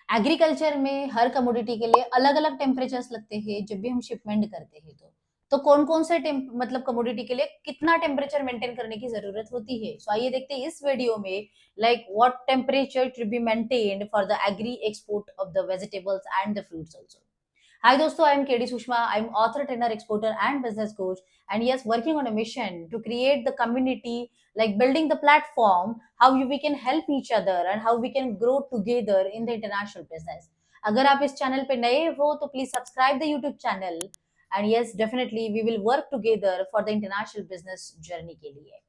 Agriculture में हर commodity के लिए अलग अलग टेम्परेचर्स लगते हैं जब भी हम शिपमेंट करते हैं। तो कौन कौन से मतलब कमोडिटी के लिए कितना टेम्परेचर मेंटेन करने की जरूरत होती है। सो आइए देखते हैं इस वीडियो में like what temperature to be maintained for the agri export of the vegetables and the fruits also. Hi दोस्तों, I am KDSushma. I am author, trainer, exporter and business coach, and yes, working on a mission to create the community, like building the platform, how we can help each other and how we can grow together in the international business. अगर आप इस channel पे नए हो तो please subscribe the YouTube channel and yes definitely we will work together for the international business journey के लिए।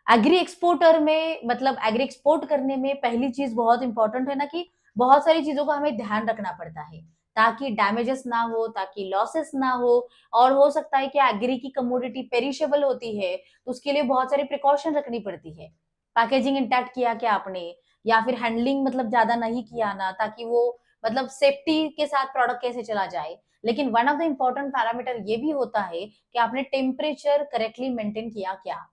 Agree exporter में मतलब एग्री एक्सपोर्ट करने में पहली चीज बहुत इंपॉर्टेंट है ना कि बहुत सारी चीजों का हमें ध्यान रखना पड़ता है ताकि डैमेजेस ना हो, ताकि लॉसेस ना हो। और हो सकता है कि एग्री की कमोडिटी पेरिशेबल होती है तो उसके लिए बहुत सारी प्रिकॉशन रखनी पड़ती है। पैकेजिंग इंटैक्ट किया क्या आपने, या फिर हैंडलिंग मतलब ज्यादा नहीं किया ना, ताकि वो मतलब सेफ्टी के साथ प्रोडक्ट कैसे चला जाए। लेकिन one of the important parameter ये भी होता है कि आपने टेम्परेचर करेक्टली मेंटेन किया क्या।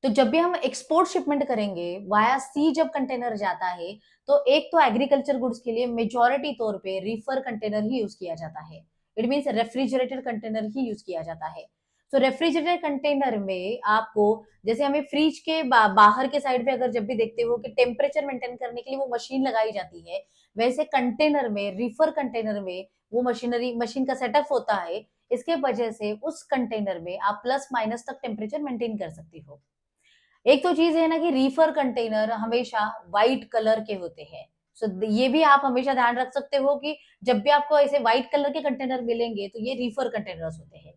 तो जब भी हम एक्सपोर्ट शिपमेंट करेंगे वाया सी, जब कंटेनर जाता है तो एक तो एग्रीकल्चर गुड्स के लिए मेजॉरिटी तौर पे रीफर कंटेनर ही यूज किया जाता है। It means refrigerated container he use किया जाता है। तो रेफ्रिजरेटेड कंटेनर में आपको, जैसे हमें फ्रिज के बाहर के साइड पे अगर जब भी देखते हो कि टेम्परेचर मेंटेन करने के लिए वो मशीन लगाई जाती है, वैसे कंटेनर में, रीफर कंटेनर में वो मशीन का सेटअप होता है। इसके वजह से उस कंटेनर में आप प्लस माइनस तक टेम्परेचर मेंटेन कर सकती हो। एक तो चीज है ना कि रीफर कंटेनर हमेशा व्हाइट कलर के होते हैं। सो ये भी आप हमेशा ध्यान रख सकते हो कि जब भी आपको ऐसे व्हाइट कलर के कंटेनर मिलेंगे तो ये रीफर कंटेनर्स होते हैं।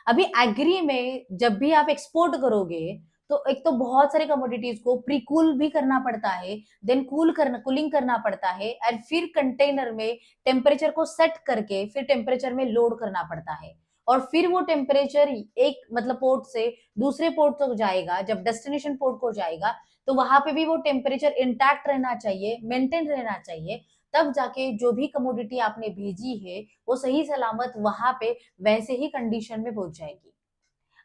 अभी एग्री में जब भी आप एक्सपोर्ट करोगे तो एक तो बहुत सारे कमोडिटीज को प्री कूल भी करना पड़ता है, देन कूलिंग करना पड़ता है, और फिर कंटेनर में टेम्परेचर को सेट करके फिर टेम्परेचर में लोड करना पड़ता है। और फिर वो टेम्परेचर एक मतलब पोर्ट से दूसरे पोर्ट तक जाएगा, जब डेस्टिनेशन पोर्ट को जाएगा तो वहां पे भी वो टेम्परेचर इंटैक्ट रहना चाहिए, मेंटेन रहना चाहिए। तब जाके जो भी कमोडिटी आपने भेजी है वो सही सलामत वहां पे वैसे ही कंडीशन में पहुंच जाएगी।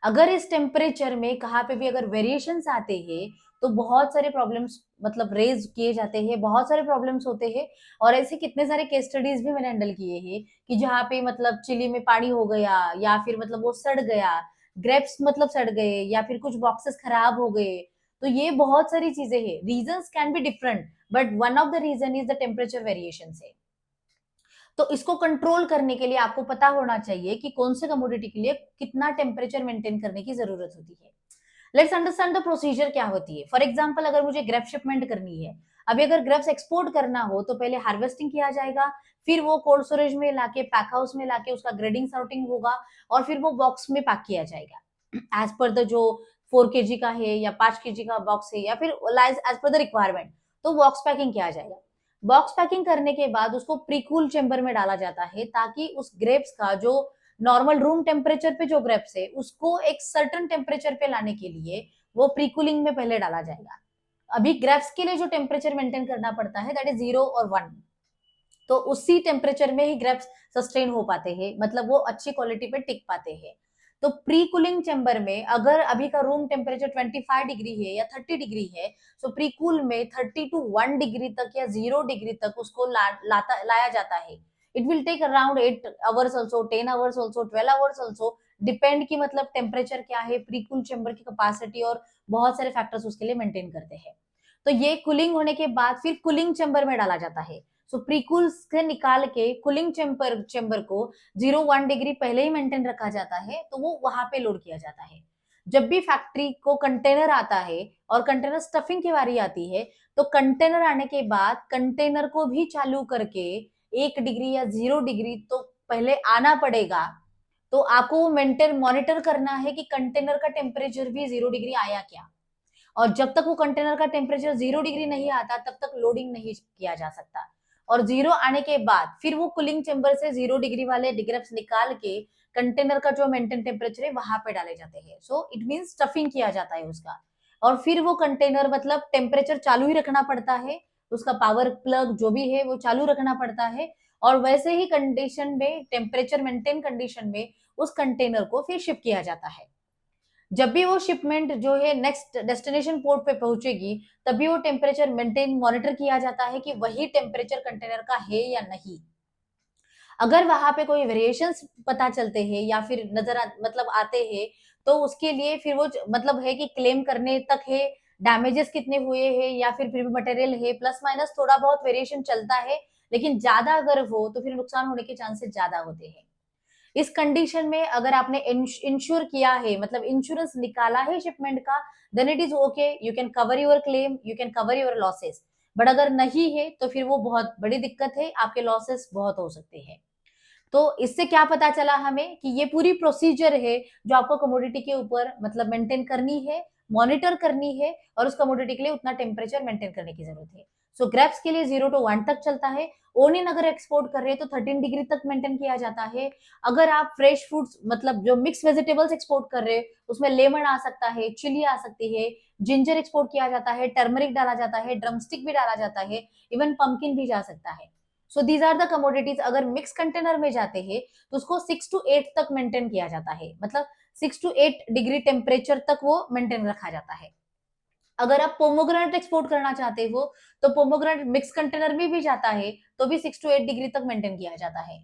अगर इस टेम्परेचर में कहाँ पे भी अगर वेरिएशंस आते हैं तो बहुत सारे प्रॉब्लम्स मतलब रेज किए जाते हैं, बहुत सारे प्रॉब्लम्स होते हैं। और ऐसे कितने सारे केस स्टडीज भी मैंने हैंडल किए हैं कि जहाँ पे मतलब चिली में पानी हो गया, या फिर मतलब वो सड़ गया, ग्रेप्स मतलब सड़ गए, या फिर कुछ बॉक्सेस खराब हो गए। तो ये बहुत सारी चीजें हैं, reasons can be different, but one of the reason is the temperature variation है। तो इसको कंट्रोल करने के लिए आपको पता होना चाहिए कि कौन से कमोडिटी के लिए कितना टेम्परेचर मेंटेन करने की जरूरत होती है। लेट्स अंडरस्टैंड द प्रोसीजर क्या होती है। फॉर एग्जांपल, अगर मुझे ग्रेप शिपमेंट करनी है, अभी अगर ग्रेप्स एक्सपोर्ट करना हो तो पहले हार्वेस्टिंग किया जाएगा, फिर वो कोल्ड स्टोरेज में लाके, पैक हाउस में लाके उसका ग्रेडिंग सॉर्टिंग होगा, और फिर वो बॉक्स में पैक किया जाएगा एज पर द जो 4 kg का है या 5 kg का बॉक्स है, या फिर एज पर द रिक्वायरमेंट। तो बॉक्स पैकिंग किया जाएगा। बॉक्स पैकिंग करने के बाद उसको प्रीकूल चेंबर में डाला जाता है ताकि उस ग्रेप्स का जो नॉर्मल रूम टेम्परेचर पे जो ग्रेप्स है उसको एक सर्टन टेम्परेचर पे लाने के लिए वो प्रीकूलिंग में पहले डाला जाएगा। अभी ग्रेप्स के लिए जो टेम्परेचर मेंटेन करना पड़ता है दैट इज 0 और 1। तो उसी टेम्परेचर में ही ग्रेप्स सस्टेन हो पाते हैं, मतलब वो अच्छी क्वालिटी पे टिक पाते हैं। तो प्री कूलिंग चेंबर में अगर अभी का रूम टेम्परेचर 25 डिग्री है या 30 डिग्री है, तो प्री कूल में 30 to 1 डिग्री तक या 0 डिग्री तक उसको लाया जाता है। It will take around 8 hours also, 10 hours also, 12 hours also, depend की मतलब टेम्परेचर क्या है, प्री कूल चेंबर की कैपेसिटी और बहुत सारे फैक्टर्स उसके लिए मेंटेन करते हैं। तो ये कूलिंग होने के बाद फिर कूलिंग चेंबर में डाला जाता है। सो प्रीकूल से निकाल के कूलिंग चेंबर को 0 1 डिग्री पहले ही मेंटेन रखा जाता है, तो वो वहां पे लोड किया जाता है। जब भी फैक्ट्री को कंटेनर आता है और कंटेनर स्टफिंग की बारी आती है, तो कंटेनर आने के बाद कंटेनर को भी चालू करके 1 डिग्री या 0 डिग्री तो पहले आना पड़ेगा। तो आपको मेंटेन मॉनिटर करना है कि कंटेनर का टेम्परेचर भी 0 डिग्री आया क्या। और जब तक वो कंटेनर का टेम्परेचर 0 डिग्री नहीं आता तब तक लोडिंग नहीं किया जा सकता। और 0 आने के बाद फिर वो कूलिंग चेंबर से 0 डिग्री वाले ग्रेप्स निकाल के कंटेनर का जो मेंटेन टेम्परेचर है वहां पे डाले जाते हैं। सो इट मीन स्टफिंग किया जाता है उसका। और फिर वो कंटेनर मतलब टेम्परेचर चालू ही रखना पड़ता है, उसका पावर प्लग जो भी है वो चालू रखना पड़ता है। और वैसे ही कंडीशन में, टेम्परेचर मेंटेन कंडीशन में उस कंटेनर को फिर शिप किया जाता है। जब भी वो शिपमेंट जो है नेक्स्ट डेस्टिनेशन पोर्ट पे पहुंचेगी, तभी वो टेम्परेचर मेंटेन मॉनिटर किया जाता है कि वही टेम्परेचर कंटेनर का है या नहीं। अगर वहां पे कोई वेरिएशंस पता चलते हैं या फिर मतलब आते हैं, तो उसके लिए फिर वो मतलब है कि क्लेम करने तक है, डैमेजेस कितने हुए हैं या फिर भी मटेरियल है, प्लस माइनस थोड़ा बहुत वेरिएशन चलता है, लेकिन ज्यादा अगर हो तो फिर नुकसान होने के चांसेस ज्यादा होते हैं। इस कंडीशन में अगर आपने इंश्योर किया है, मतलब इंश्योरेंस निकाला है शिपमेंट का, then it is okay, you can cover your claim, you can cover your losses. But अगर नहीं है तो फिर वो बहुत बड़ी दिक्कत है, आपके लॉसेस बहुत हो सकते हैं। तो इससे क्या पता चला हमें कि ये पूरी प्रोसीजर है जो आपको कमोडिटी के ऊपर मतलब मेंटेन करनी है, मॉनिटर करनी है, और उस कमोडिटी के लिए उतना टेम्परेचर मेंटेन करने की जरूरत है। सो ग्रेप्स के लिए 0 to 1 तक चलता है। ओनियन अगर एक्सपोर्ट कर रहे हैं तो 13 डिग्री तक मेंटेन किया जाता है। अगर आप फ्रेश फ्रूट्स मतलब जो मिक्स वेजिटेबल्स एक्सपोर्ट कर रहे हैं, उसमें लेमन आ सकता है, चिली आ सकती है, जिंजर एक्सपोर्ट किया जाता है, टर्मरिक डाला जाता है, ड्रमस्टिक भी डाला जाता है, इवन पंपकिन भी जा सकता है। So these are the commodities. अगर मिक्स कंटेनर में जाते हैं तो उसको 6 to 8 तक मेंटेन किया जाता है, मतलब 6 to 8 डिग्री टेम्परेचर तक वो मेंटेन रखा जाता है। अगर आप पोमोग्रेनेट एक्सपोर्ट करना चाहते हो तो पोमोग्रेनेट मिक्स कंटेनर में भी जाता है, तो भी 6 to 8 डिग्री तक मेंटेन किया जाता है।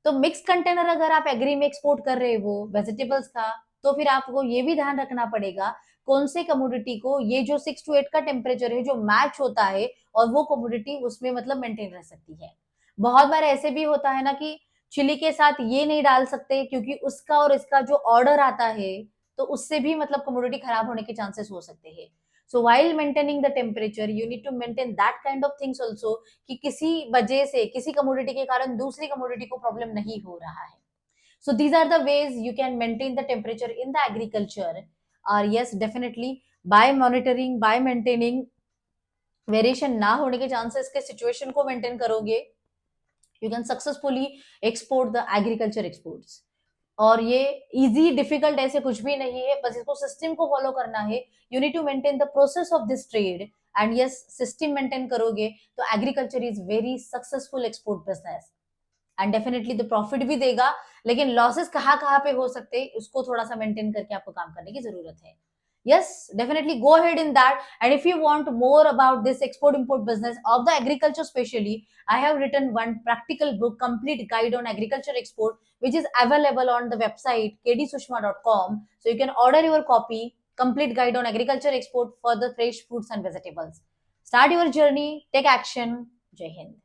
तो मिक्स कंटेनर अगर आप एग्री में एक्सपोर्ट कर रहे हो वेजिटेबल्स का, तो फिर आपको ये भी ध्यान रखना पड़ेगा कौन से कमोडिटी को ये जो 6 to 8 का टेम्परेचर है जो मैच होता है, और वो कमोडिटी उसमें मतलब मेंटेन रह सकती है। बहुत बार ऐसे भी होता है ना कि चिली के साथ ये नहीं डाल सकते क्योंकि उसका और इसका जो ऑर्डर आता है, तो उससे भी मतलब कमोडिटी खराब होने के चांसेस हो सकते हैं। So while maintaining the temperature you need to maintain that kind of things also, कि किसी वजह से किसी कमोडिटी के कारण दूसरी कमोडिटी को प्रॉब्लम नहीं हो रहा है। So these are the ways you can maintain the temperature in the agriculture. Or yes, definitely by monitoring, by maintaining, variation ना होने के चांसेस के सिचुएशन को मेंटेन करोगे, you can successfully export the agriculture exports. और ये easy difficult ऐसे कुछ भी नहीं है, बस इसको सिस्टम को फॉलो करना है। You need to maintain the process of this trade, and yes system maintain करोगे तो agriculture is very successful export business, and definitely the profit भी देगा। लेकिन लॉसेस कहाँ कहाँ पे हो सकते हैं उसको थोड़ा सा मेंटेन करके आपको काम करने की जरूरत है। Yes, definitely go ahead in that. And if you want more about this export import business of the agriculture specially, I have written one practical book, complete guide on agriculture export, which is available on the website KDSushma.com. So you can order your copy, complete guide on agriculture export for the fresh fruits and vegetables. Start your journey, take action. Jai Hind.